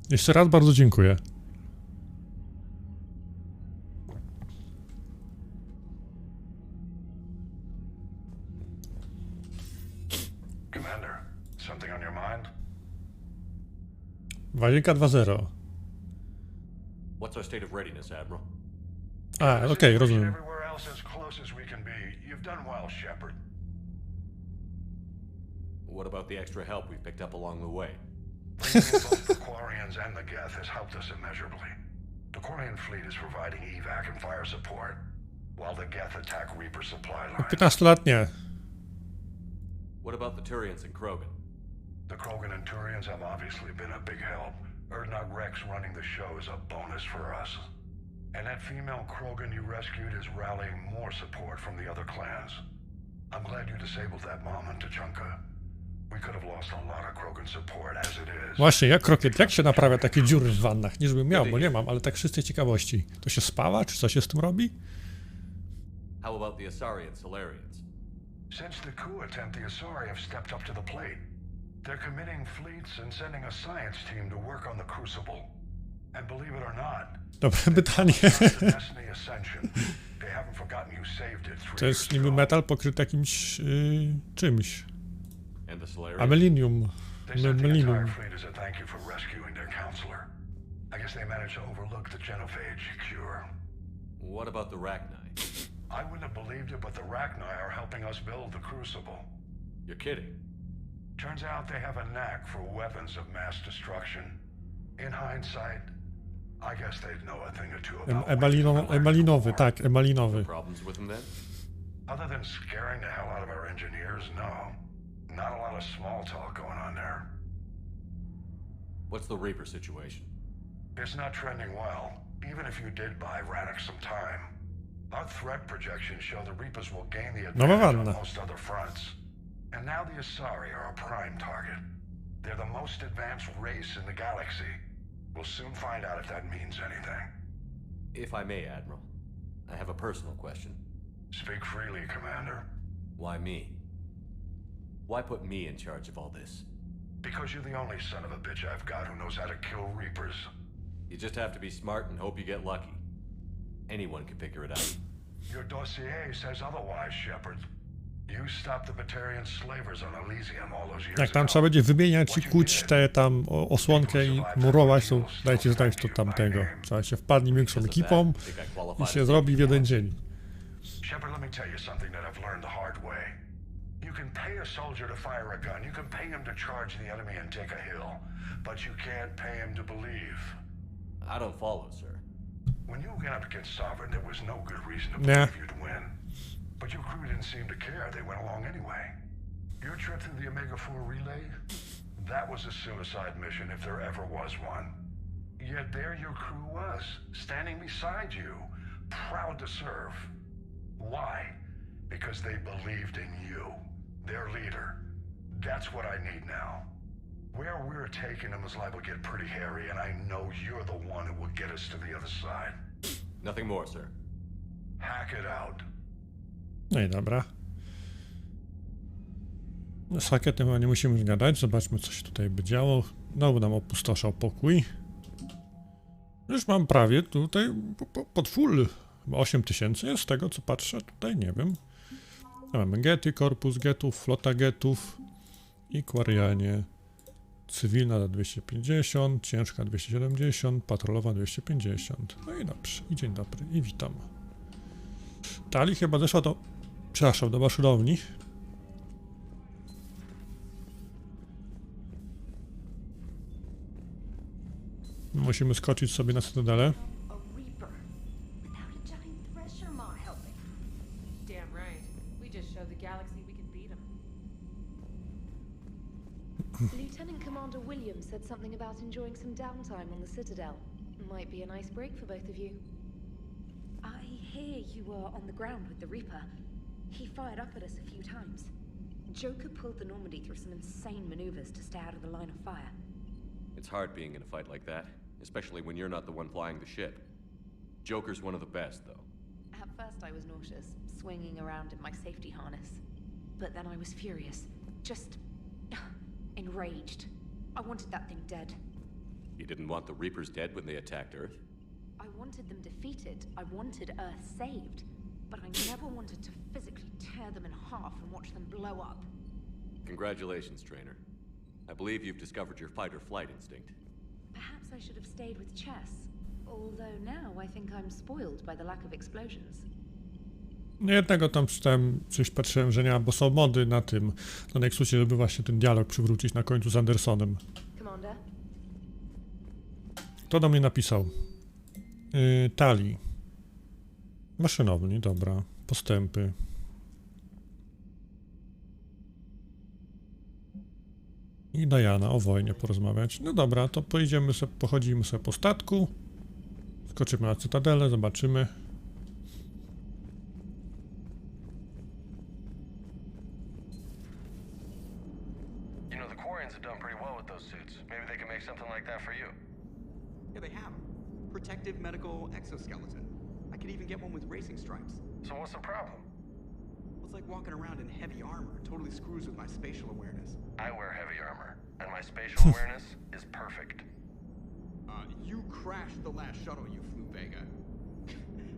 Jeszcze raz bardzo dziękuję. Commander, something on your mind? Wajeka 2-0. What's our state of readiness, Admiral? A, okej, rozumiem. Everywhere else as close as we can be. You've done well, Shepard. What about the extra help we've picked up along the way? Bringing in both the Quarians and the Geth has helped us immeasurably. The Quarian fleet is providing evac and fire support, while the Geth attack Reaper supply lines. 15 lat nie. What about the Turians and Krogan? The Krogan and Turians have obviously been a big help. Erdnot Rex running the show is a bonus for us. And that female Krogan you rescued is rallying more support from the other clans. I'm glad you disabled that mom in Tuchanka. We could have lost a lot of Krogan support as it is. Właśnie, jak się naprawia takie dziury w wannach? Nie żebym miał, bo nie mam, ale tak z czystej ciekawości. To się spawa, czy co się z tym robi? How about the Asari and Solarians? Since the coup attempt, the Asari have stepped up to the plate. They're committing fleets and sending a science team to work on the Crucible. And believe it or not, Dobre pytanie. Destiny Ascension. They haven't forgotten you saved it 3 To jest years niby ago. metal pokryty jakimś czymś. And the Solarians? Amelinium. They sent the Amelinium. entire fleet as a thank you for rescuing their counselor. I guess they managed to overlook the genophage cure. What about the Rachni? I wouldn't have believed it, but the Rachni are helping us build the Crucible. You're kidding. Turns out they have a knack for weapons of mass destruction. In hindsight, I guess they'd know a thing or two about Emalinowy, tak, emalinowy. Problems with them then? Other than scaring the hell out of our engineers, no. Not a lot of small talk going on there. What's the Reaper situation? It's not trending well, even if you did buy Radix some time. Our threat projections show the Reapers will gain the advantage on most other fronts. And now the Asari are a prime target. They're the most advanced race in the galaxy. We'll soon find out if that means anything. If I may, Admiral, I have a personal question. Speak freely, Commander. Why me? Why put me in charge of all this? Because you're the only son of a bitch I've got who knows how to kill Reapers. You just have to be smart and hope you get lucky. Anyone can figure it out. Your dossier says otherwise, Shepard. You stopped the Batarian slavers on Elysium all those years Jak tam ago. trzeba będzie wymieniać i kuć te tam osłonkę i murować, to dajcie znać to tamtego. Trzeba się wpadnie większą ekipą i się zrobi w jeden dzień. Shepard, let me tell you something that I've learned the hard way. You can pay a soldier to fire a gun, you can pay him to charge the enemy and take a hill, but you can't pay him to believe. I don't follow, sir. When you went up against Sovereign, there was no good reason to Yeah. believe you'd win. But your crew didn't seem to care. They went along anyway. Your trip through the Omega-4 relay? That was a suicide mission if there ever was one. Yet there your crew was, standing beside you, proud to serve. Why? Because they believed in you, their leader. That's what I need now. Where we're taking them is liable to get pretty hairy, and I know you're the one who will get us to the other side. Nothing more, sir. Hack it out. No i dobra. Z hakietem nie musimy zgadać. Zobaczmy, co się tutaj by działo. Znowu nam opustoszał pokój. Już mam prawie tutaj pod full. Chyba 8000 jest z tego, co patrzę. Tutaj nie wiem. Mamy gety, korpus getów, flota getów i Quarianie. Cywilna na 250, ciężka 270, patrolowa 250. No i dobrze. I dzień dobry. I witam. Tali chyba zeszła do... Przepraszam, do maszynowni. Musimy skoczyć sobie na Cytadelę. Lieutenant Commander Williams said something about enjoying some downtime on the Citadel. Might be a nice break for both of you. I hear you were on the ground with the Reaper. He fired up at us a few times. Joker pulled the Normandy through some insane maneuvers to stay out of the line of fire. It's hard being in a fight like that, especially when you're not the one flying the ship. Joker's one of the best, though. At first I was nauseous, swinging around in my safety harness. But then I was furious. Just... enraged. I wanted that thing dead. You didn't want the Reapers dead when they attacked Earth? I wanted them defeated. I wanted Earth saved. But I never wanted to physically tear them in half and watch them blow up. Congratulations, Trainer. I believe you've discovered your fight-or-flight instinct. Perhaps I should have stayed with chess. Although now I think I'm spoiled by the lack of explosions. Jednego tam czytałem, coś patrzyłem, że nie ma, bo są mody na tym, na Nexusie, żeby właśnie ten dialog przywrócić na końcu z Andersonem. Commander? Kto do mnie napisał? Tali. Maszynowni, dobra. Postępy. I Diana, o wojnie porozmawiać. No dobra, to pojedziemy sobie, pochodzimy sobie po statku. Skoczymy na Cytadelę, zobaczymy. You know, the Quarians have done pretty well with those suits. Maybe they can make something like that for you. Yeah, they have. Protective medical exoskeleton. I could even get one with racing stripes. So what's the problem? Well, it's like walking around in heavy armor. It totally screws with my spatial awareness. I wear heavy armor, and my spatial awareness is perfect. You crashed the last shuttle you flew, Vega.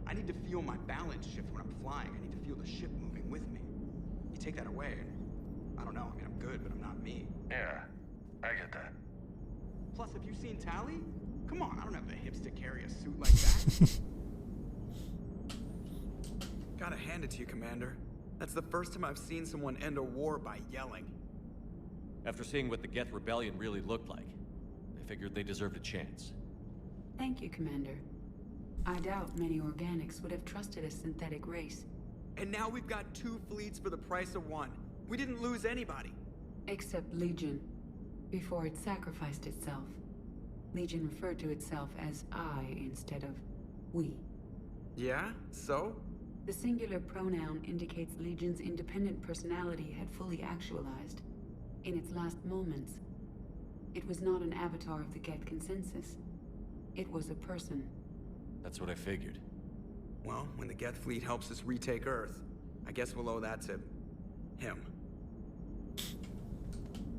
I need to feel my balance shift when I'm flying. I need to feel the ship moving with me. You take that away, and I don't know. I mean, I'm good, but I'm not me. Yeah, I get that. Plus, have you seen Tally? Come on, I don't have the hips to carry a suit like that. Gotta hand it to you, Commander. That's the first time I've seen someone end a war by yelling. After seeing what the Geth Rebellion really looked like, I figured they deserved a chance. Thank you, Commander. I doubt many organics would have trusted a synthetic race. And now we've got 2 fleets for the price of 1. We didn't lose anybody. Except Legion, before it sacrificed itself. Legion referred to itself as I instead of we. Yeah? So? The singular pronoun indicates Legion's independent personality had fully actualized. In its last moments, it was not an avatar of the Geth consensus. It was a person. That's what I figured. Well, when the Geth fleet helps us retake Earth, I guess we'll owe that to him.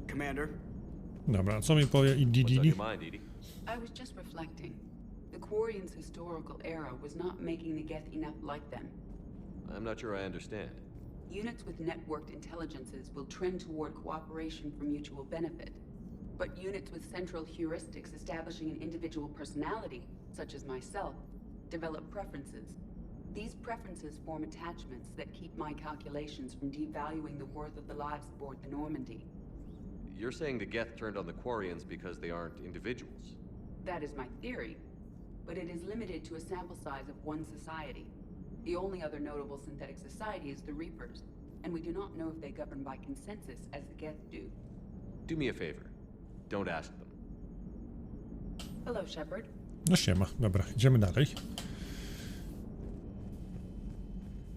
Commander? Dobra, co mi powie What's on Didi? your mind, Edie? I was just reflecting. The Quarians' historical era was not making the Geth enough like them. I'm not sure I understand. Units with networked intelligences will trend toward cooperation for mutual benefit. But units with central heuristics establishing an individual personality, such as myself, develop preferences. These preferences form attachments that keep my calculations from devaluing the worth of the lives aboard the Normandy. You're saying the Geth turned on the Quarians because they aren't individuals? That is my theory, but it is limited to a sample size of one society. The only other notable synthetic society is the Reapers, and we do not know if they govern by consensus as the Geth do. Do me a favor. Don't ask them. Hello, Shepard. No siema, dobra, idziemy dalej.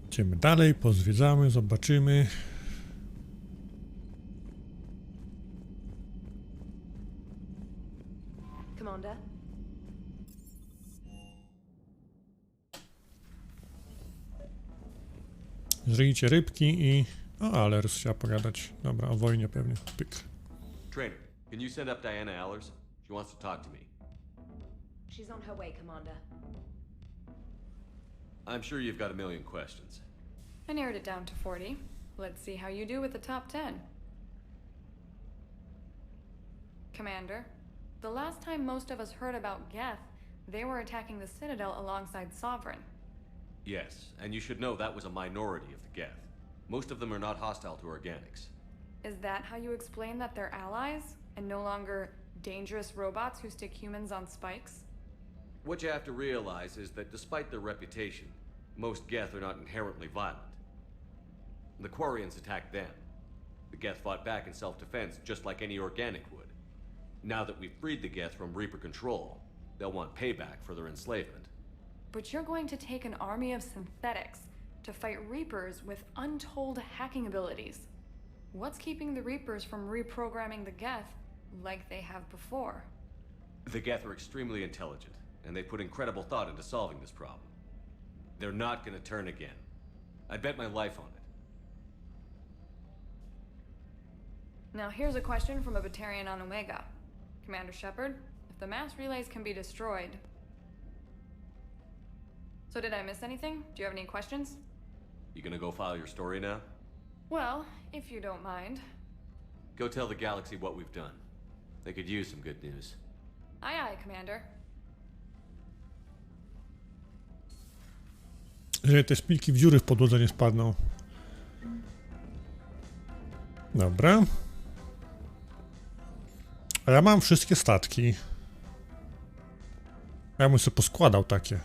Idziemy dalej, pozwiedzamy, zobaczymy. Commander? Zryjcie rybki i... O, Alers chciała pogadać. Dobra, o wojnie pewnie. Pyk. Trainer, can you send up Diana Allers? She wants to talk to me. She's on her way, Commander. I'm sure you've got a million questions. I narrowed it down to 40. Let's see how you do with the top 10. Commander, the last time most of us heard about Geth, they were attacking the Citadel alongside Sovereign. Yes, and you should know that was a minority of the Geth. Most of them are not hostile to organics. Is that how you explain that they're allies, and no longer dangerous robots who stick humans on spikes? What you have to realize is that despite their reputation, most Geth are not inherently violent. The Quarians attacked them. The Geth fought back in self-defense just like any organic would. Now that we've freed the Geth from Reaper control, they'll want payback for their enslavement. But you're going to take an army of synthetics to fight Reapers with untold hacking abilities. What's keeping the Reapers from reprogramming the Geth like they have before? The Geth are extremely intelligent, and they put incredible thought into solving this problem. They're not gonna turn again. I'd bet my life on it. Now here's a question from a Batarian on Omega. Commander Shepard, if the mass relays can be destroyed. So did I miss anything? Do you have any questions? You gonna go file your story now? Well, if you don't mind. Go tell the galaxy what we've done. They could use some good news. Aye aye, Commander. Jeżeli te szpilki w dziury w podłodze nie spadną. Dobra. A ja mam wszystkie statki. Ja bym sobie poskładał takie.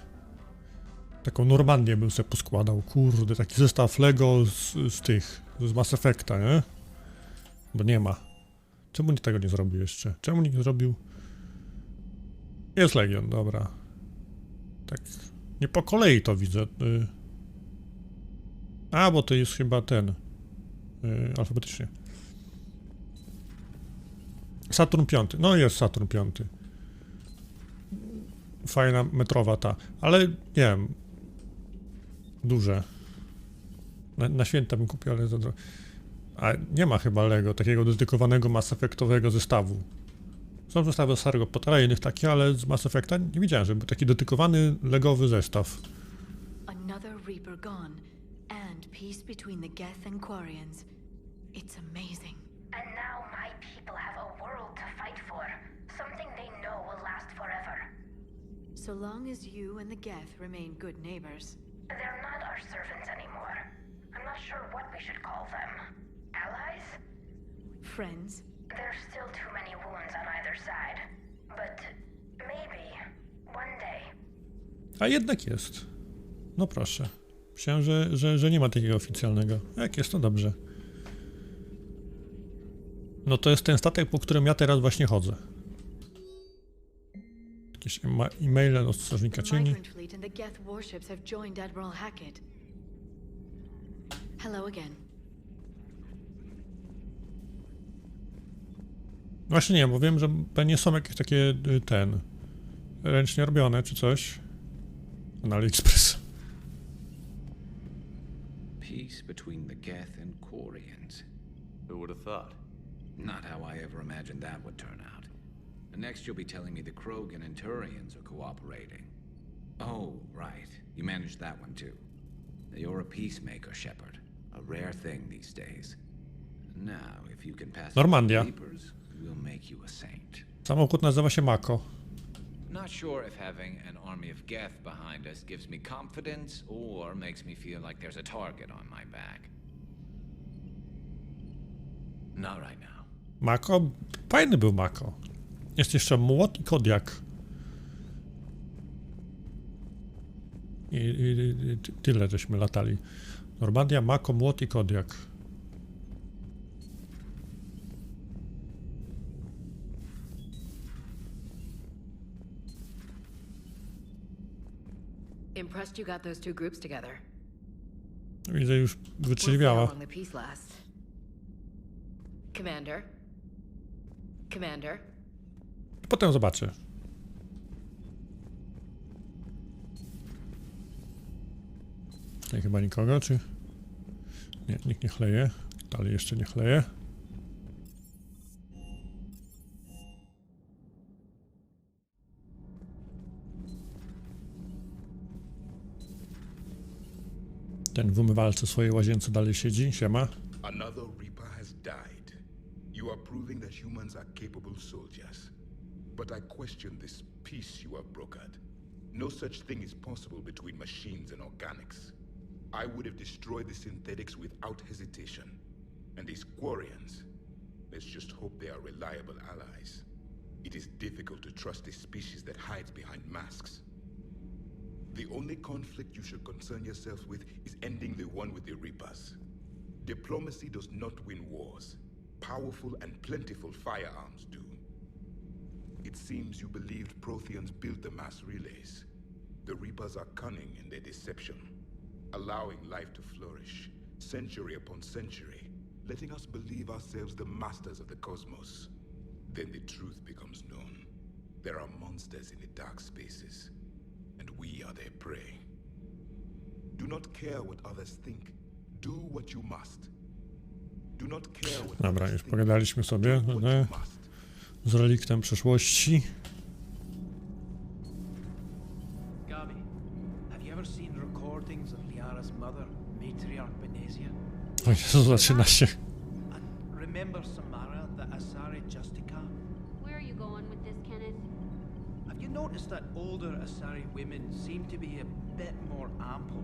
Taką Normandię bym sobie poskładał. Kurde, taki zestaw Lego z tych, z Mass Effecta, nie? Bo nie ma. Czemu nikt tego nie zrobił jeszcze? Czemu nikt nie zrobił? Jest Legion, dobra. Tak, nie po kolei to widzę. A, bo to jest chyba ten. Alfabetycznie. Saturn V. No jest Saturn V. Fajna, metrowa ta. Ale nie wiem. Duże. Na święta bym kupił, ale za drogo. A nie ma chyba Lego, takiego dedykowanego Mass Effectowego zestawu. Są zestawy z Harry'ego Pottera i innych takie, ale z Mass Effecta nie widziałem, żeby był taki dedykowany legowy zestaw. Another Reaper gone, and peace between the Geth and Quarians. It's amazing. And now my people have a world to fight for. Something they know will last forever. So long as you and the Geth remain good neighbors. They're not our servants anymore. I'm not sure what we should call them. Allies? Friends? There's still too many wounds on either side. But maybe one day. A jednak jest. No proszę. Myślałem, że nie ma takiego oficjalnego. Jak jest, to dobrze. No to jest ten statek, po którym ja teraz właśnie chodzę. Jakieś e-maile od strażnika The cieni. Migrant Fleet and the Geth warships have joined Admiral Hackett. Hello again. Właśnie nie, bo wiem, że pewnie są jakieś takie ręcznie robione czy coś. Na AliExpress. Peace between the Geth and Quarians. Who would have thought? Not how I ever imagined that would turn out. Next you'll be telling me the Krogan and Turians are cooperating. Oh, right. You managed that one too. You're a peacemaker, Shepard. A rare thing these days. Now, if you can pass Normandia. papers, we'll make you a saint. Samochód nazywa się Mako. Not sure if having an army of Geth behind us gives me confidence or makes me feel like there's a target on my back. Not right now. Mako? Fajny był Mako. Jest jeszcze młot i kodiak. I tyle żeśmy latali. Normandia, Mako, młot i kodiak. Impressed you got those two groups together. Widzę, już We'll see how wytrzeźwiała. long the peace lasts. Commander? Commander? Potem zobaczę. Tutaj chyba nikogo, czy? Nie, nikt nie chleje. Dalej jeszcze nie chleje. Ten w umywalce swojej łazience dalej siedzi. Siema. Another Reaper has died. You are proving that humans are capable soldiers. But I question this peace you have brokered. No such thing is possible between machines and organics. I would have destroyed the synthetics without hesitation. And these Quarians, let's just hope they are reliable allies. It is difficult to trust a species that hides behind masks. The only conflict you should concern yourself with is ending the one with the Reapers. Diplomacy does not win wars. Powerful and plentiful firearms do. It seems you believed Protheans built the mass relays. The Reapers are cunning in their deception, allowing life to flourish, century upon century, letting us believe ourselves the masters of the cosmos. Then the truth becomes known. There are monsters in the dark spaces, and we are their prey. Do not care what others think. Do what you must. Do not care what Dobra, others już think. pogadaliśmy sobie Do what you must. z reliktem przeszłości. zaczyna się. Remember Samara, the Asari Justica? Where are you going with this, Kenneth? Have you noticed that older Asari women seem to be a bit more ample?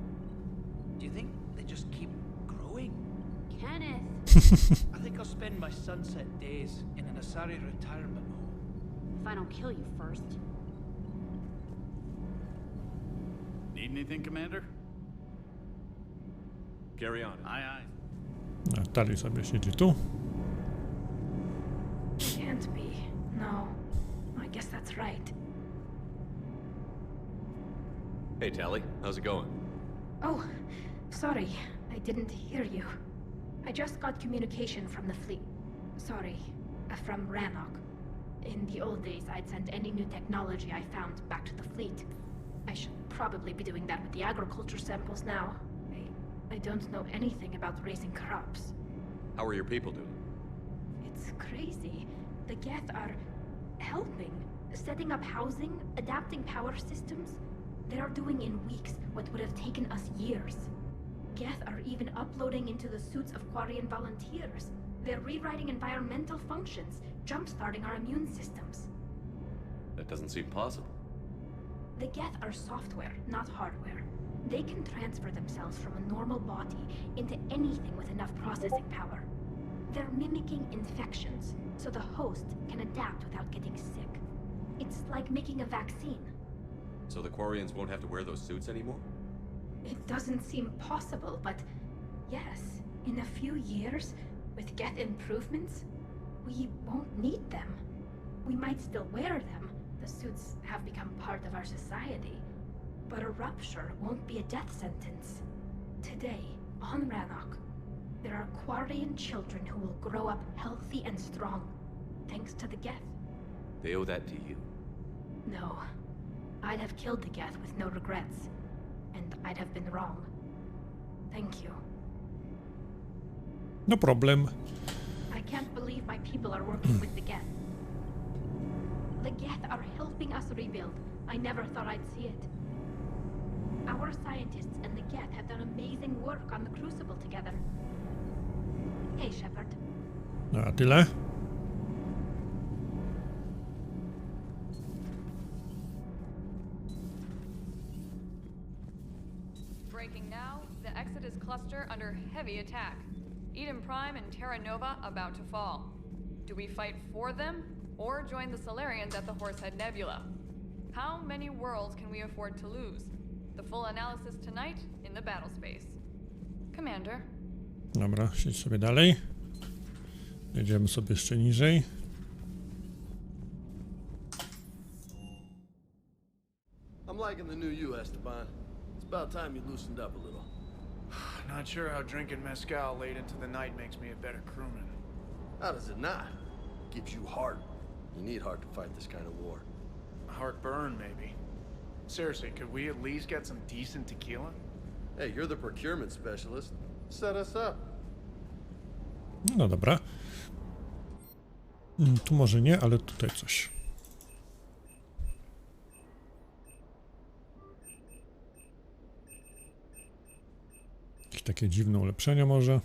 Do you think they just keep growing? Kenneth! I think I'll spend my sunset days in an Asari retirement home. If I don't kill you first. Need anything, Commander? Carry on. Aye, aye. No, dalej sobie siedzi tu. Can't be. No. I guess that's right. Hey, Tally. How's it going? Oh, sorry. I didn't hear you. I just got communication from the fleet. Sorry. From Rannoch. In the old days, I'd send any new technology I found back to the fleet. I should probably be doing that with the agriculture samples now. I don't know anything about raising crops. How are your people doing? It's crazy. The Geth are helping. Setting up housing, adapting power systems. They are doing in weeks what would have taken us years. Geth are even uploading into the suits of Quarian volunteers. They're rewriting environmental functions, jump-starting our immune systems. That doesn't seem possible. The Geth are software, not hardware. They can transfer themselves from a normal body into anything with enough processing power. They're mimicking infections, so the host can adapt without getting sick. It's like making a vaccine. So the Quarians won't have to wear those suits anymore? It doesn't seem possible, but yes, in a few years, with Geth improvements, we won't need them. We might still wear them. The suits have become part of our society. But a rupture won't be a death sentence. Today, on Rannoch, there are Quarian children who will grow up healthy and strong, thanks to the Geth. They owe that to you. No. I'd have killed the Geth with no regrets. And I'd have been wrong. Thank you. No problem. I can't believe my people are working with the Geth. The Geth are helping us rebuild. I never thought I'd see it. Our scientists and the Geth have done amazing work on the Crucible together. Hey, Shepard. No, a tyle. Breaking now, the Exodus cluster under heavy attack. Eden Prime and Terra Nova about to fall. Do we fight for them, or join the Solarians at the Horsehead Nebula? How many worlds can we afford to lose? The full analysis tonight in the battle space. Commander. Dobra, siedź sobie dalej. Jedziemy sobie jeszcze niżej. I'm liking the new you, Esteban. It's about time you loosened up a little. Not sure how drinking mezcal late into the night makes me a better crewman. How does it not? Gives you heart. You need heart to fight this kind of war. Heartburn, maybe. Seriously, could we at least get some decent tequila? Hey, you're the procurement specialist. Set us up. No dobra. Tu może nie, ale tutaj coś. Jakieś takie dziwne ulepszenia może.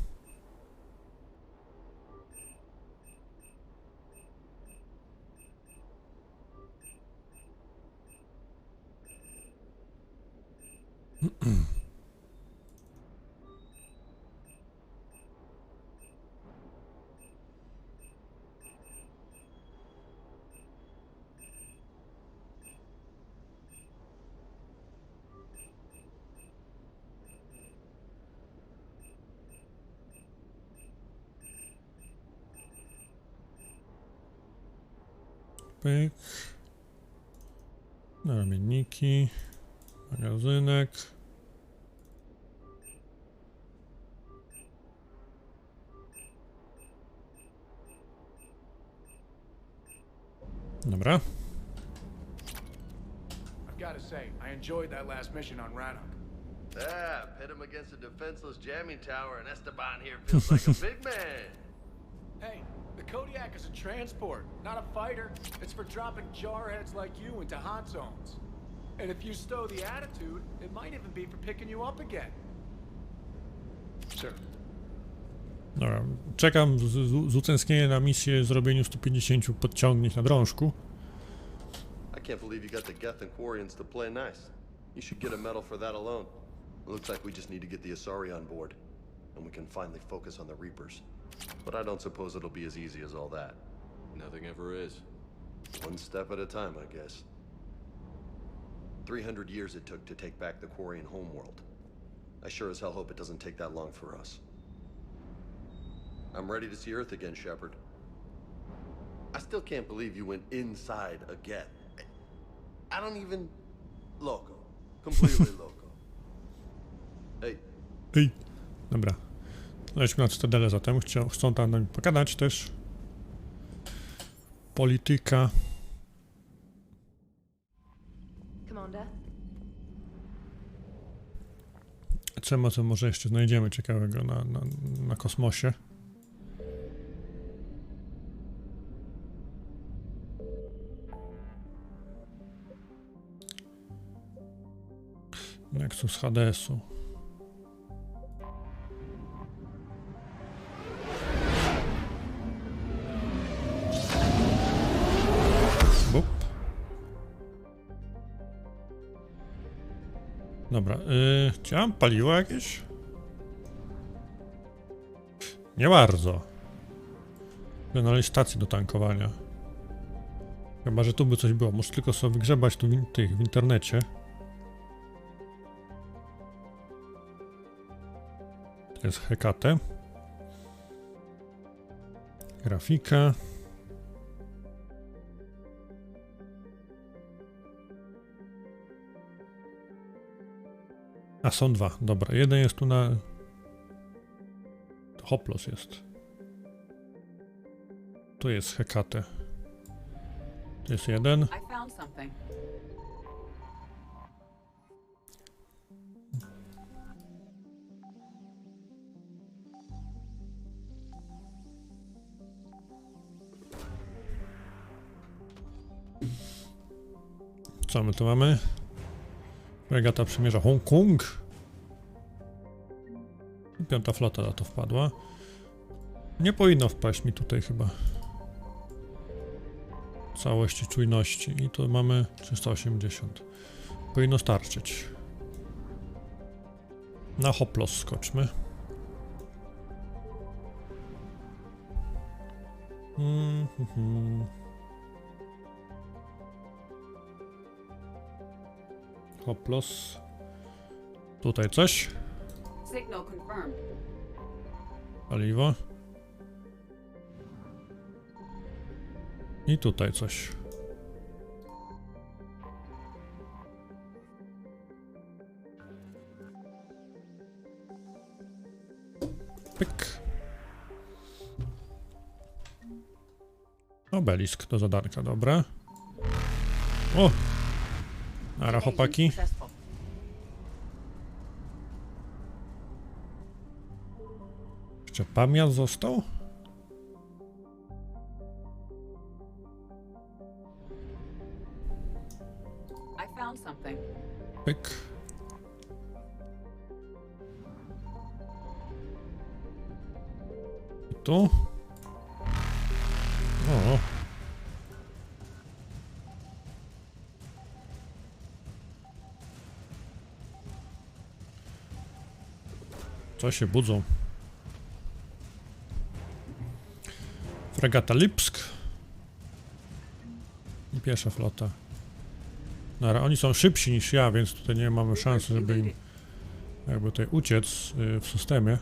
Pyk. Ramienniki. Magazynek. Dobra. I've got to say, I enjoyed that last mission on Rannoch. Yeah, pit him against a defenseless jamming tower, and Esteban here feels like a big man. Hey, the Kodiak is a transport, not a fighter. It's for dropping jarheads like you into hot zones. And if you stow the attitude, it might even be for picking you up again. Sir. Dobra, czekam z utęsknieniem na misję zrobieniu 150 podciągnięć na drążku. I can't believe you got the Geth and Quarians to play nice. You should get a medal for that alone. It looks like we just need to get the Asari on board, and we can finally focus on the Reapers. But I don't suppose it'll be as easy as all that. Nothing ever is. One step at a time, I guess. 300 years it took to take back the Quarian homeworld. I sure as hell hope it doesn't take that long for us. I'm ready to see Earth again, Shepard. I still can't believe you went inside a Geth. I don't even... Loco. Completely loco. Ej. Ej. Dobra. Lećmy na Cytadelę zatem. Chcą tam nam pogadać też. Polityka. Commander? Co może jeszcze znajdziemy ciekawego na kosmosie. Nexus HDS-u. Bup. Dobra, chciałem paliwo jakieś? Nie bardzo. Znaleźć stację do tankowania. Chyba, że tu by coś było. Muszę tylko sobie wygrzebać tu w internecie. To jest Hekate. Grafika. A są dwa, dobra. Jeden jest tu na... Hoplos jest. Tu jest Hekate. Tu jest jeden. Co my tu mamy? Regata przymierza Hongkong. Piąta flota na to wpadła. Nie powinno wpaść mi tutaj chyba. Całości czujności. I tu mamy 380. Powinno starczyć. Na Hoplos skoczmy. Hoplos. Tutaj coś. Paliwo. I tutaj coś. Pyk. Obelisk do zadanka, dobra. O! Nara, chłopaki. Jeszcze pamięt został? Pyk. I tu. O. Co się budzą? Fregata Lipsk. I pierwsza flota. Dobra, oni są szybsi niż ja, więc tutaj nie mamy szansy, żeby im jakby tutaj uciec w systemie.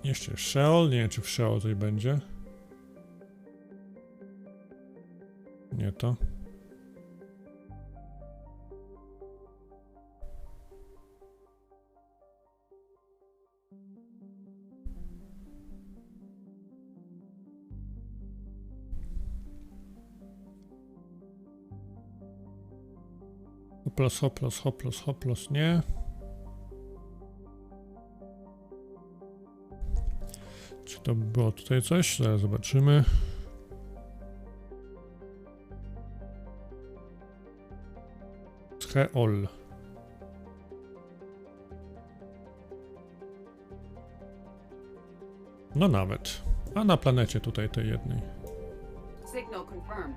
Jeszcze Sheol, nie wiem czy w Sheol coś będzie. Nie to. Hoplos, hoplos, hoplos, hoplos, nie. Czy to było tutaj coś? Zaraz zobaczymy. Scheol. No nawet. A na planecie tutaj tej jednej. Signal confirmed.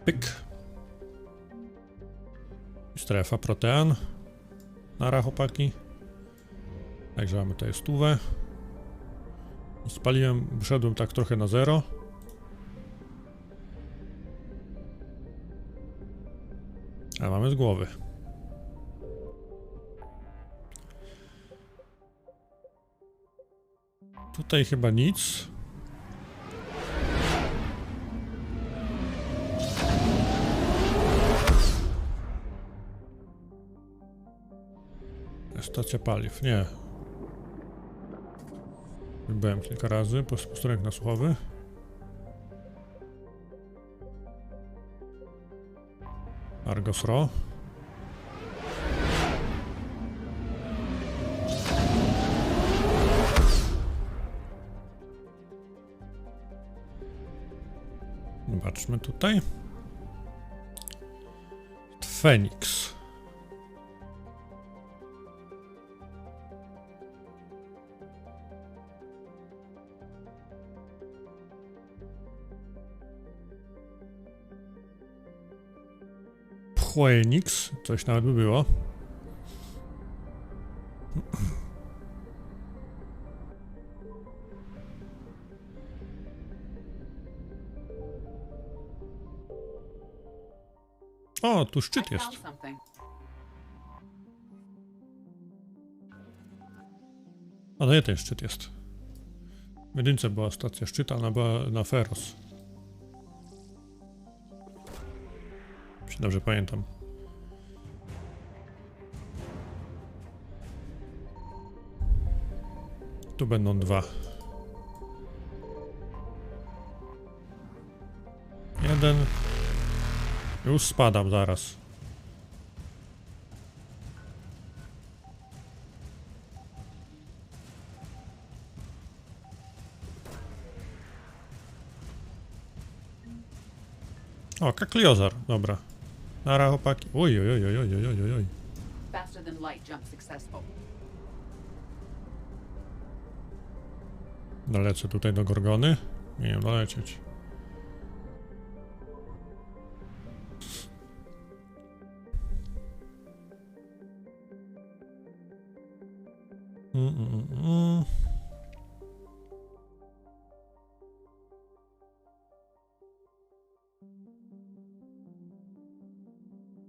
Pyk. Strefa protean. Nara, chłopaki. Także mamy tutaj stówę. Spaliłem, wszedłem tak trochę na zero. A mamy z głowy. Tutaj chyba nic. Stacja paliw, nie. Byłem kilka razy, posterunek nasłuchowy. Argos Ro. Zobaczmy tutaj. Feniks. Phoenix, coś nawet by było. O, tu szczyt jest. A no nie, ten szczyt jest. W jedynce była stacja szczyt, ale ona była na Feros. Jeśli dobrze pamiętam. Tu będą dwa. Jeden. Już spadam zaraz. O, kakliozar, dobra. Nara, chłopaki. Oj, oj, oj, oj, oj, oj, oj, oj. Faster than light jump successful. Dolecę tutaj do Gorgony. Nie wiem, dolecieć.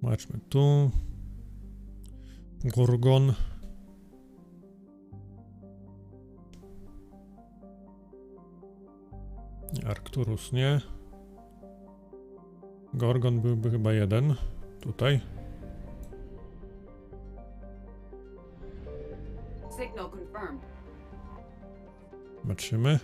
Zobaczmy tu. Gorgon. Arcturus nie. Gorgon byłby chyba jeden. Tutaj. Signal confirmed. Zobaczymy.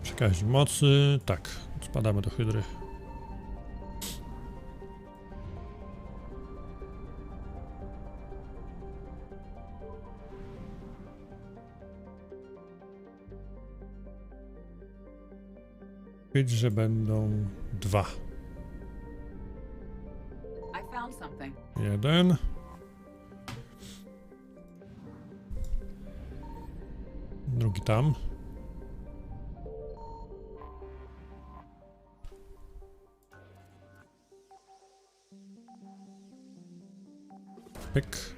Przekaźnik mocy. Tak, spadamy do hydry. Być, że będą dwa. I found something. Jeden. Drugi tam. Pyk.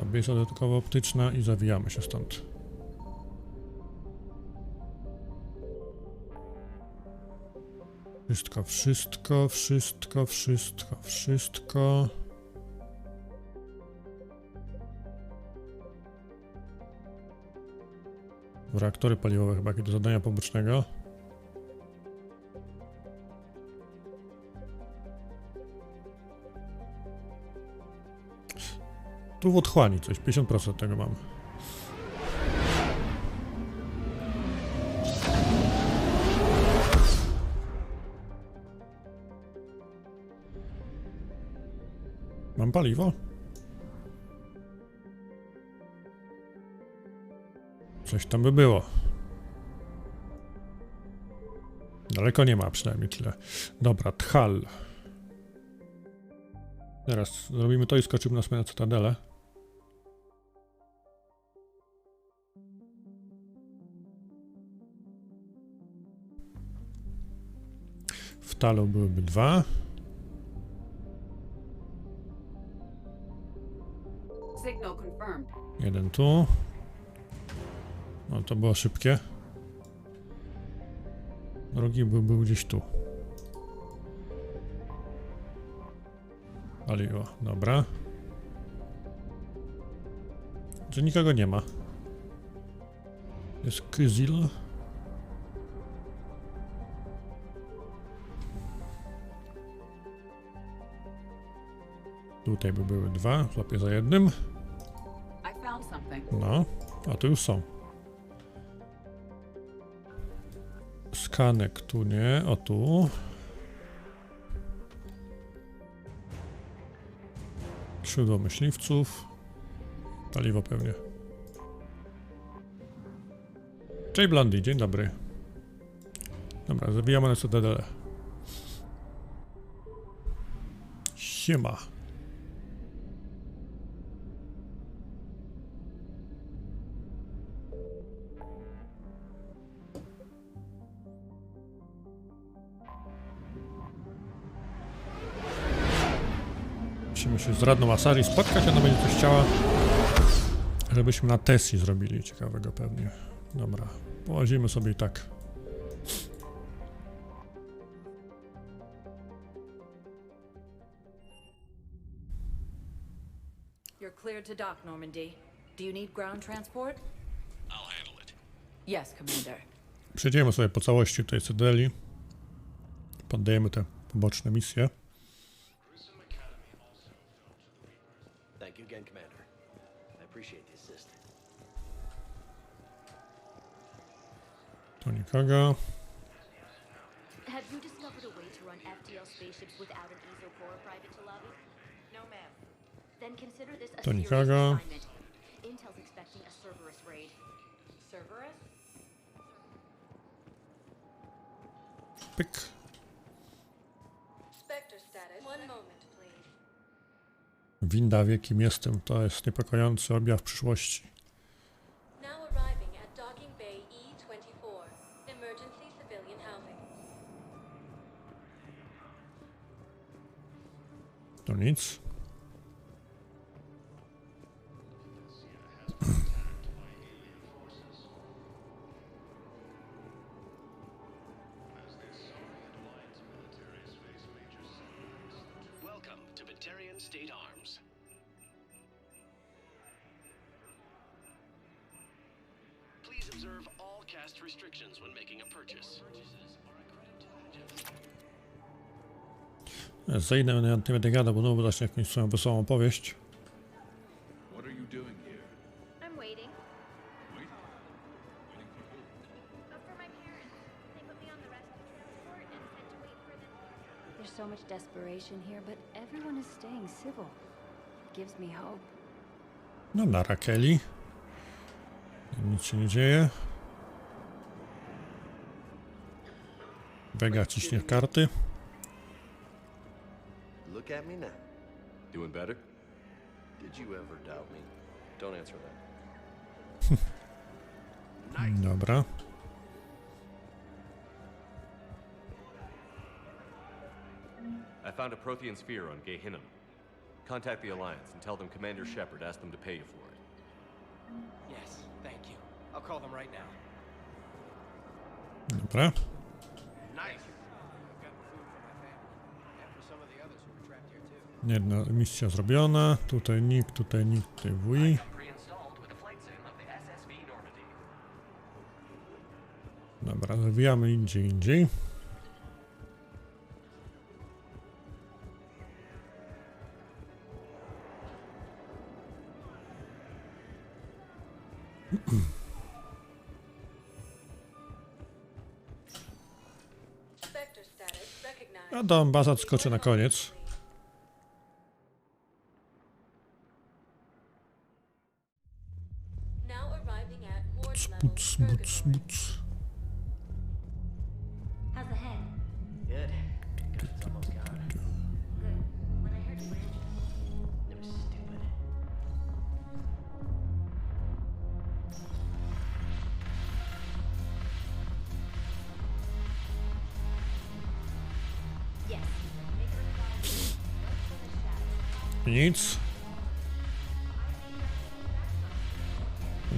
Obiesa dodatkowo optyczna i zawijamy się stąd. Wszystko, wszystko, wszystko, wszystko, wszystko. Reaktory paliwowe chyba jakieś do zadania pobocznego. Tu w otchłani coś, 50% tego mam. Mam paliwo? Coś tam by było. Daleko nie ma, przynajmniej tyle. Dobra, Tchal. Teraz zrobimy to i skoczymy na swoją cytadelę. W Talu byłyby 2. Signal confirmed. Jeden tu. No to było szybkie. Drugi był gdzieś tu. Paliło, dobra. Że nikogo nie ma. Jest Kyzil. Tutaj by były 2, złapię za jednym. I found something. No, a tu już są. Skanek tu nie, o tu. Skrzydło myśliwców. Paliwo pewnie. Cześć Blondy, dzień dobry. Dobra, zabijamy na Cytadelę. Siema. Musimy się z radną Asari spotkać, ona będzie coś chciała, żebyśmy na Tessie zrobili ciekawego pewnie. Dobra, połazimy sobie i tak. You're cleared to dock, Normandy. Do you need ground transport? I'll handle it. Yes, Commander. Przejdziemy sobie po całości tutaj Cytadeli. Poddajemy te poboczne misje. Thank you again, Commander. I appreciate the assist. Tu nikogo. Have you discovered a way to run FTL spaceships without an ESO core private to lobby? No, ma'am. Then consider this a To serious nikogo. assignment. Intel's expecting a Cerberus raid. Cerberus? Pyk. Spectre status. One moment, please. Winda wie, kim jestem. To jest niepokojący objaw przyszłości. Now arriving at Docking Bay E-24. Emergency civilian housing. To nic. Welcome to Batarian State Arms. Please observe all cast restrictions when making a purchase. Zejdę, ja nie będę gadał, bo znowu zacznę jakąś swoją wesołą opowieść. What are you doing here? I'm waiting. Waiting For my parents. They put me on the rescue transport and said to wait for them. There's so much desperation here, but everyone is staying civil. It gives me hope. No nara Kelly. Nic się nie dzieje. Vega ciśnie w karty. Look at me now. Doing better? Did you ever doubt me? Don't answer that. Dobra. I found a Prothean sphere on Gehinnom. Contact the Alliance and tell them Commander Shepard asked them to pay you for it. Yes, thank you. I'll call them right now. Dobra. Nice. I've got food for my family and for some of the others who were trapped here too. Jedna misja zrobiona. Tutaj nikt, tutaj wuj. Pre-installed with a flight sim of the SSV Normandy. Dobra, zawijamy indziej. Spectre status recognized. A do baza skoczę na koniec. Now arriving at Ward level. Buc, buc, buc. How's the head? Good. It's almost gone. Good. When I heard you were injured, it was stupid. Yes. Make her fly. Nic.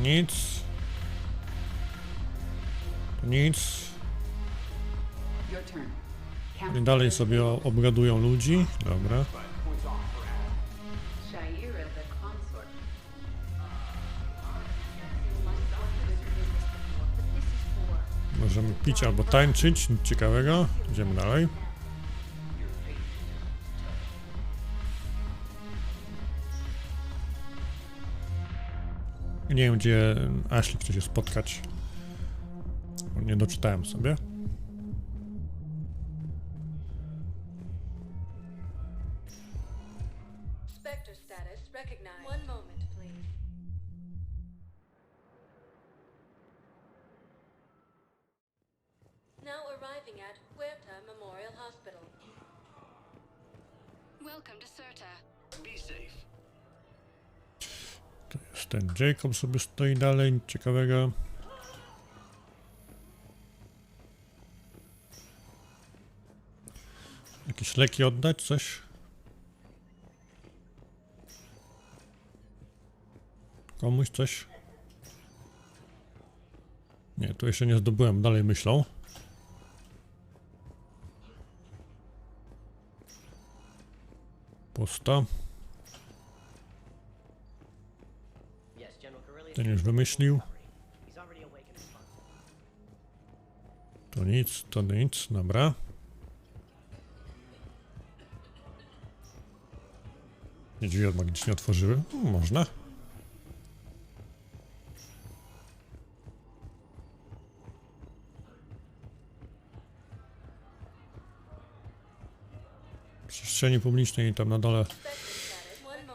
Nic. Nic. Your turn. I dalej sobie obgadują ludzi. Dobra. Shaira the consort. Możemy pić albo tańczyć. Nic ciekawego. Idziemy dalej. Nie wiem, gdzie Ashley chce się spotkać. Bo nie doczytałem sobie. Spectre status recognized. One moment, please. Now arriving at Huerta Memorial Hospital. Welcome to Certa. Be safe. To jest ten Jacob sobie stoi dalej. Nic ciekawego. Jakieś leki oddać? Coś? Komuś coś? Nie, tu jeszcze nie zdobyłem. Dalej myślą. Pusto. Ten już wymyślił. To nic, dobra. Nie, drzwi magicznie otworzyły. Można. W przestrzeni publicznej i tam na dole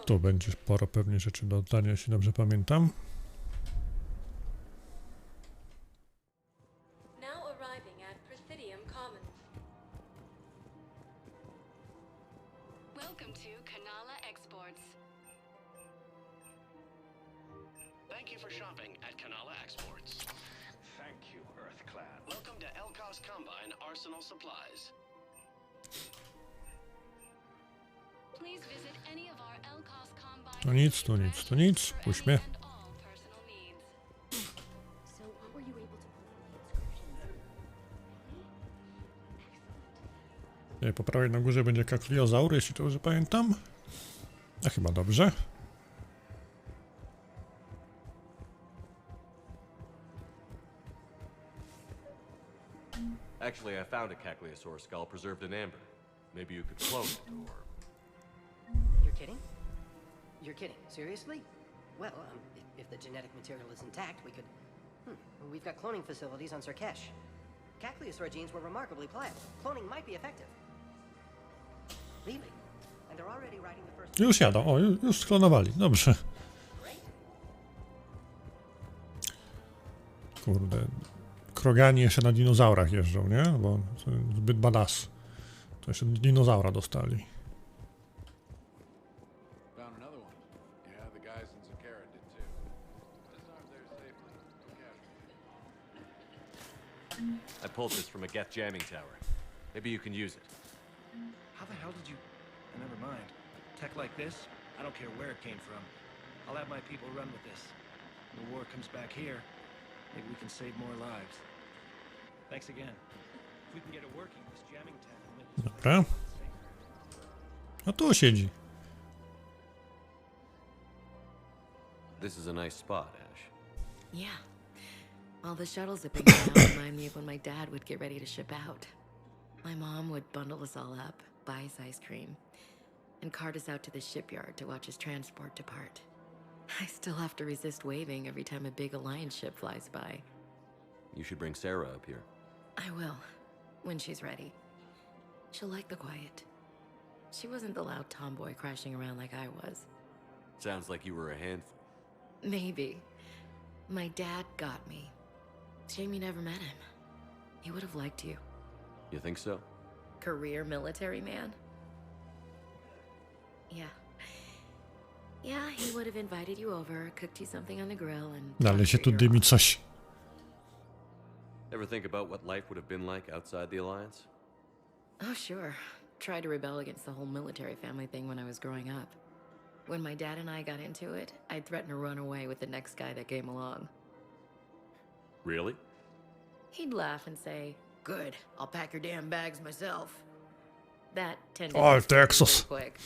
tu będzie sporo pewnie rzeczy do oddania, jeśli dobrze pamiętam. Now arriving at Presidium Commons. Welcome to Kanala Exports. Thank you for shopping at Kanala Exports. Thank you, Earthclad. Welcome to Elkos Combine Arsenal Supplies. Please visit any of our Elkos Combine. To nic, to nic, to nic. Puść mnie. So what were you able to pull from the inscriptions? Nie, po prawej na górze będzie kakliozaur, jeśli dobrze pamiętam. A chyba dobrze. Actually, I found a Cagliasaur skull preserved in amber. Maybe you could clone it, or... You're kidding? You're kidding. Seriously? Well, if the genetic material is intact, we could... We've got cloning facilities on Sarkesh. Cagliasaur genes were remarkably pliable. Cloning might be effective. Really? And they're already writing the first... Już jadą, o, już sklonowali, dobrze. Kurde, krogani jeszcze na dinozaurach jeżdżą, nie? Bo to zbyt badass. To jeszcze dinozaura dostali. Found another one. Yeah, the guys in Zakara did too. Disarmed there safely. I pulled this from a Geth jamming tower. Maybe you can use it. How the hell did you... Never mind. Tech like this, I don't care where it came from. I'll have my people run with this. When the war comes back here, maybe we can save more lives. Thanks again. If we can get it working, this jamming tech will make this... Dobra. A tu siedzi. This is a nice spot, Ash. Yeah. While the shuttle's zipping around remind me of when my dad would get ready to ship out. My mom would bundle us all up, buy us ice cream, and cart us out to the shipyard to watch his transport depart. I still have to resist waving every time a big Alliance ship flies by. You should bring Sarah up here. I will, when she's ready. She'll like the quiet. She wasn't the loud tomboy crashing around like I was. Sounds like you were a handful. Maybe. My dad got me, Shame you never met him. He would have liked you. You think so? Career military man? Yeah. Yeah, he would have invited you over, cooked you something on the grill, and... Dalej się tu dymi coś. Ever think about what life would have been like outside the Alliance? Oh, sure. Tried to rebel against the whole military family thing when I was growing up. When my dad and I got into it, I'd threaten to run away with the next guy that came along. Really? He'd laugh and say, "Good, I'll pack your damn bags myself." That tended Oh, to stick Texas. pretty quick.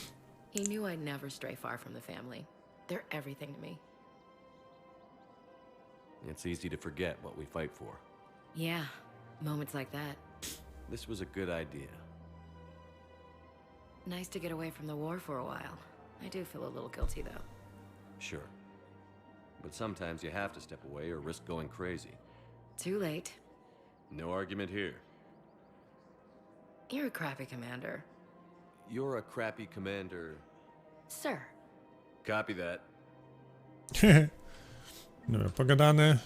He knew I'd never stray far from the family. They're everything to me. It's easy to forget what we fight for. Yeah, moments like that. This was a good idea. Nice to get away from the war for a while. I do feel a little guilty, though. Sure. But sometimes you have to step away or risk going crazy. Too late. No argument here. You're a crappy commander. You're a crappy commander. Sir. Copy that. Dobra, pogadane.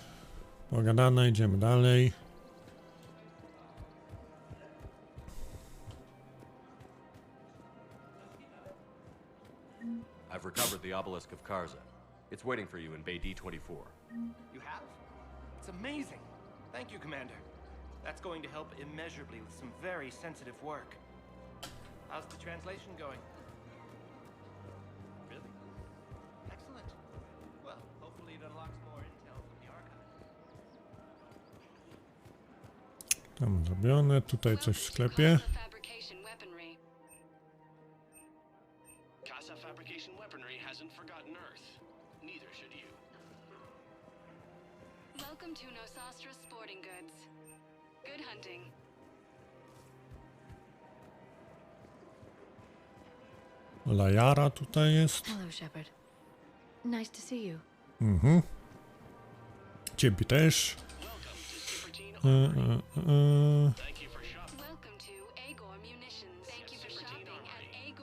Pogadane, idziemy dalej. I've recovered the obelisk of Karza. It's waiting for you in Bay D-24. You have? It's amazing. Thank you, Commander. That's going to help immeasurably with some very sensitive work. How's the translation going? Really? Excellent. Well, hopefully it unlocks more intel from the archive. Tam zrobione, tutaj coś w sklepie. Casa Fabrication Weaponry hasn't forgotten Earth. Neither should you. Welcome to Nosastra Sporting Goods. Good hunting. Lajara tutaj jest. Hello, Shepard. Nice to see you. Mhm. Ciebie też.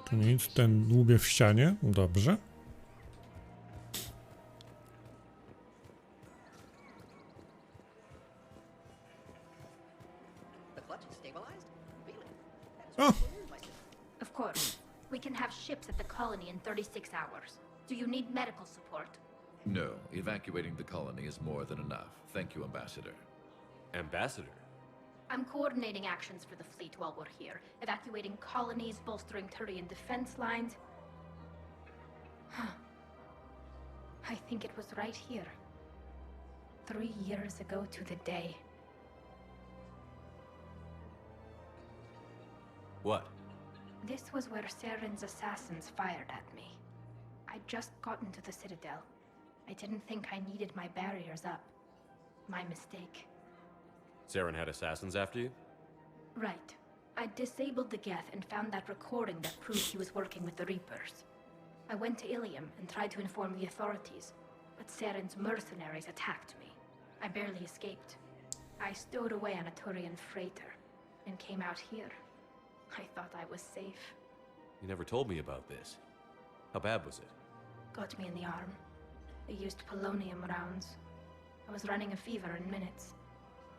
Tu nic, ten dłubie w ścianie. Dobrze. The clutch is stabilized? Really? Oh. Of course. We can have ships at the colony in 36 hours. Do you need medical support? No, evacuating the colony is more than enough. Thank you, Ambassador. Ambassador? I'm coordinating actions for the fleet while we're here. Evacuating colonies, bolstering Turian defense lines. I think it was right here. 3 years ago to the day. What? This was where Saren's assassins fired at me. I'd just gotten to the Citadel. I didn't think I needed my barriers up. My mistake. Saren had assassins after you? Right. I disabled the Geth and found that recording that proved he was working with the Reapers. I went to Ilium and tried to inform the authorities, but Saren's mercenaries attacked me. I barely escaped. I stowed away on a Turian freighter and came out here. I thought I was safe. You never told me about this. How bad was it? Got me in the arm. They used polonium rounds. I was running a fever in minutes.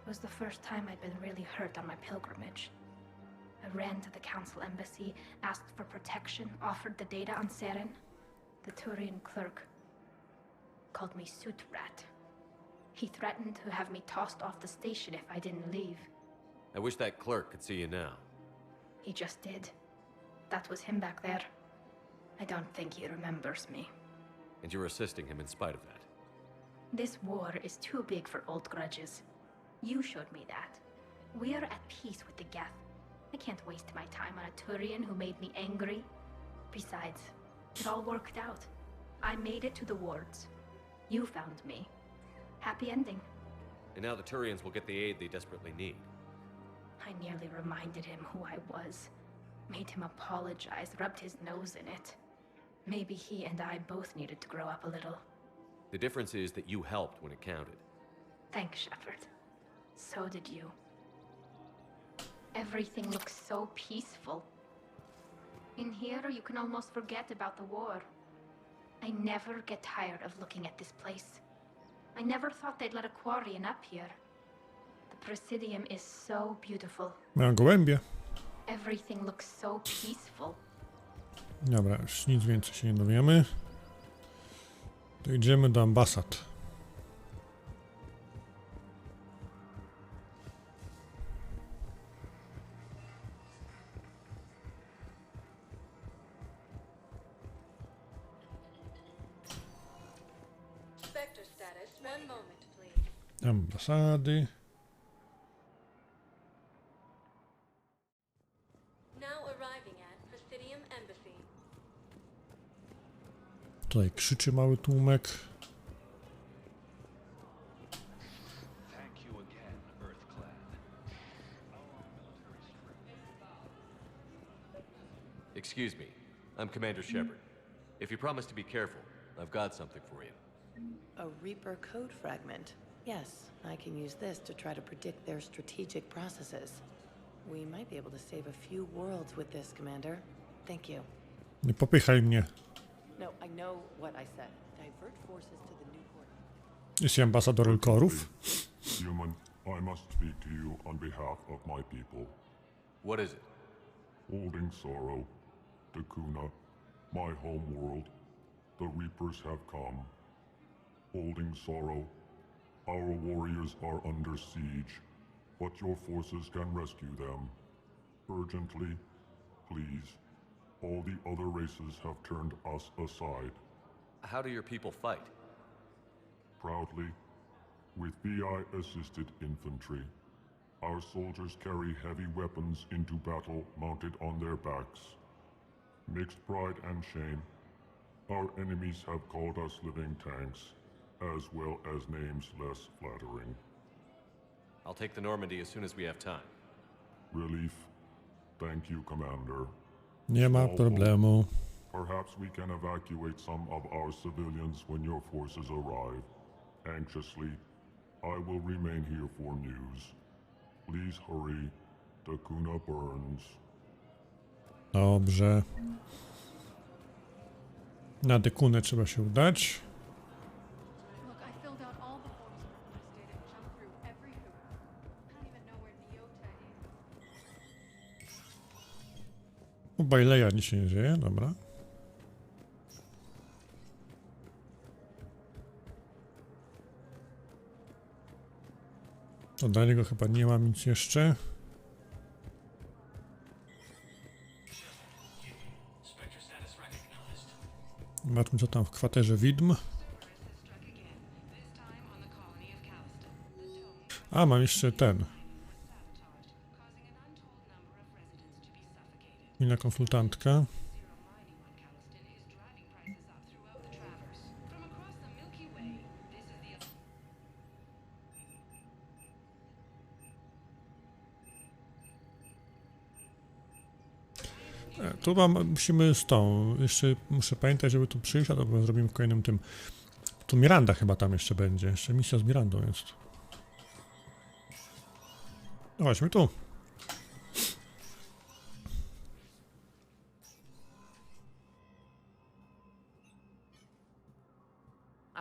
It was the first time I'd been really hurt on my pilgrimage. I ran to the Council embassy, asked for protection, offered the data on Saren. The Turian clerk called me Soot Rat. He threatened to have me tossed off the station if I didn't leave. I wish that clerk could see you now. He just did. That was him back there. I don't think he remembers me. And you're assisting him in spite of that. This war is too big for old grudges. You showed me that. We're at peace with the Geth. I can't waste my time on a Turian who made me angry. Besides, it all worked out. I made it to the wards. You found me. Happy ending. And now the Turians will get the aid they desperately need. I nearly reminded him who I was. Made him apologize, rubbed his nose in it. Maybe he and I both needed to grow up a little. The difference is that you helped when it counted. Thanks, Shepard. So did you. Everything looks so peaceful. In here, you can almost forget about the war. I never get tired of looking at this place. I never thought they'd let a Quarian up here. The Presidium is so beautiful. Mają gołębie. Everything looks so peaceful. Dobra, już nic więcej się nie dowiemy. To idziemy do ambasad. Spectre status. 1 moment, please. Ambasady. Now arriving at Presidium Embassy. Tutaj krzyczy mały tłumek. Excuse me. I'm Commander Shepard. If you promise to be careful, I've got something for you. A Reaper code fragment. Yes, I can use this to try to predict their strategic processes. We might be able to save a few worlds with this, Commander. Thank you. Nie popychaj mnie. No, I know what I said. Divert forces to the new port. Jest ambasador Elkorów. Human, I must speak to you on behalf of my people. What is it? Holding Sorrow, Dakuna, my home world, the Reapers have come. Holding Sorrow, our warriors are under siege, but your forces can rescue them. Urgently, please. All the other races have turned us aside. How do your people fight? Proudly, with BI-assisted infantry. Our soldiers carry heavy weapons into battle mounted on their backs. Mixed pride and shame, our enemies have called us living tanks, as well as names less flattering. I'll take the Normandy as soon as we have time. Relief. Thank you, Commander. Nie ma problemu. Perhaps we can evacuate some of our civilians when your forces arrive. Anxiously, I will remain here for news. Please hurry. Dakuna burns. Dobrze. Na Dakunę trzeba się udać. Look, I filled out all the forms requested and jumped through every hoop. I don't even know where Neota is. U Baileya nic się nie dzieje, dobra. To dla niego chyba nie mam nic jeszcze. Zobaczmy co tam w kwaterze widm. A, mam jeszcze ten. Inna konsultantka. Tu musimy z tą, jeszcze muszę pamiętać, żeby tu przyjść, a to zrobimy w kolejnym tym. Tu Miranda chyba tam jeszcze będzie, jeszcze misja z Mirandą jest. No chodźmy tu.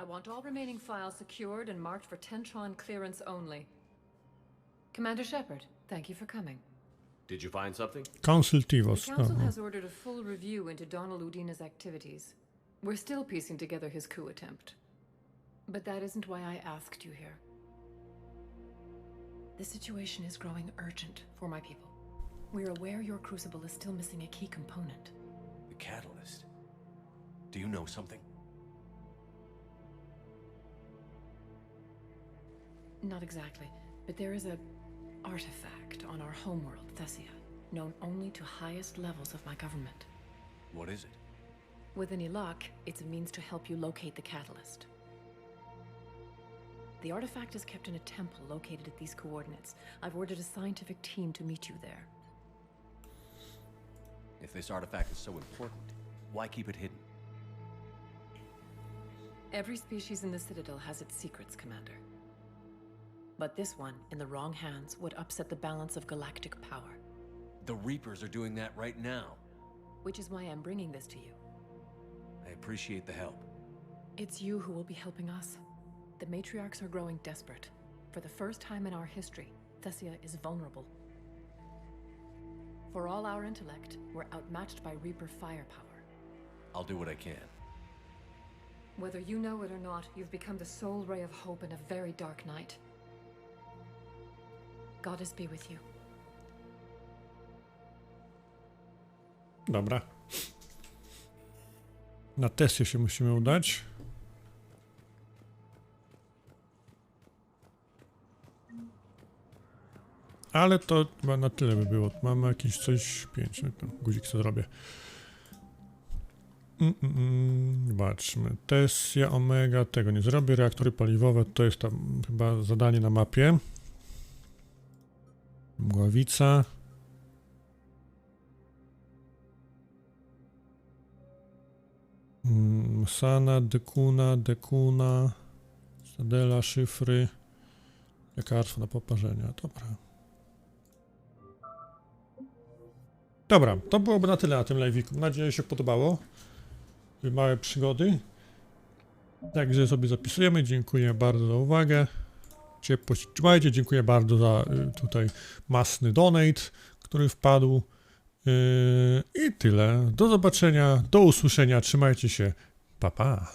I want all remaining files secured and marked for Tentron clearance only. Commander Shepard, thank you for coming. Did you find something? Council The Tivos. Council has ordered a full review into Donald Udina's activities. We're still piecing together his coup attempt. But that isn't why I asked you here. The situation is growing urgent for my people. We're aware your crucible is still missing a key component. The catalyst. Do you know something? Not exactly, but there is a artifact on our homeworld, Thessia, known only to highest levels of my government. What is it? With any luck, it's a means to help you locate the catalyst. The artifact is kept in a temple located at these coordinates. I've ordered a scientific team to meet you there. If this artifact is so important, why keep it hidden? Every species in the Citadel has its secrets, Commander. But this one, in the wrong hands, would upset the balance of galactic power. The Reapers are doing that right now. Which is why I'm bringing this to you. I appreciate the help. It's you who will be helping us. The matriarchs are growing desperate. For the first time in our history, Thessia is vulnerable. For all our intellect, we're outmatched by Reaper firepower. I'll do what I can. Whether you know it or not, you've become the sole ray of hope in a very dark night. Goddess be with you. Dobra. Na Tessię się musimy udać. Ale to chyba na tyle by było. Mamy jakieś coś 5. No to guzik co zrobię. Zobaczmy. Tessia, Omega, tego nie zrobię. Reaktory paliwowe to jest tam chyba zadanie na mapie. Mgławica. Sana, Dekuna, Cytadela, szyfry, lekarstwo na poparzenia. Dobra, to byłoby na tyle na tym live'iku. Mam nadzieję, że się podobało. Małe przygody. Także sobie zapisujemy. Dziękuję bardzo za uwagę. Ciepło się trzymajcie. Dziękuję bardzo za tutaj masny donate, który wpadł. I tyle. Do zobaczenia, do usłyszenia. Trzymajcie się. Pa, pa.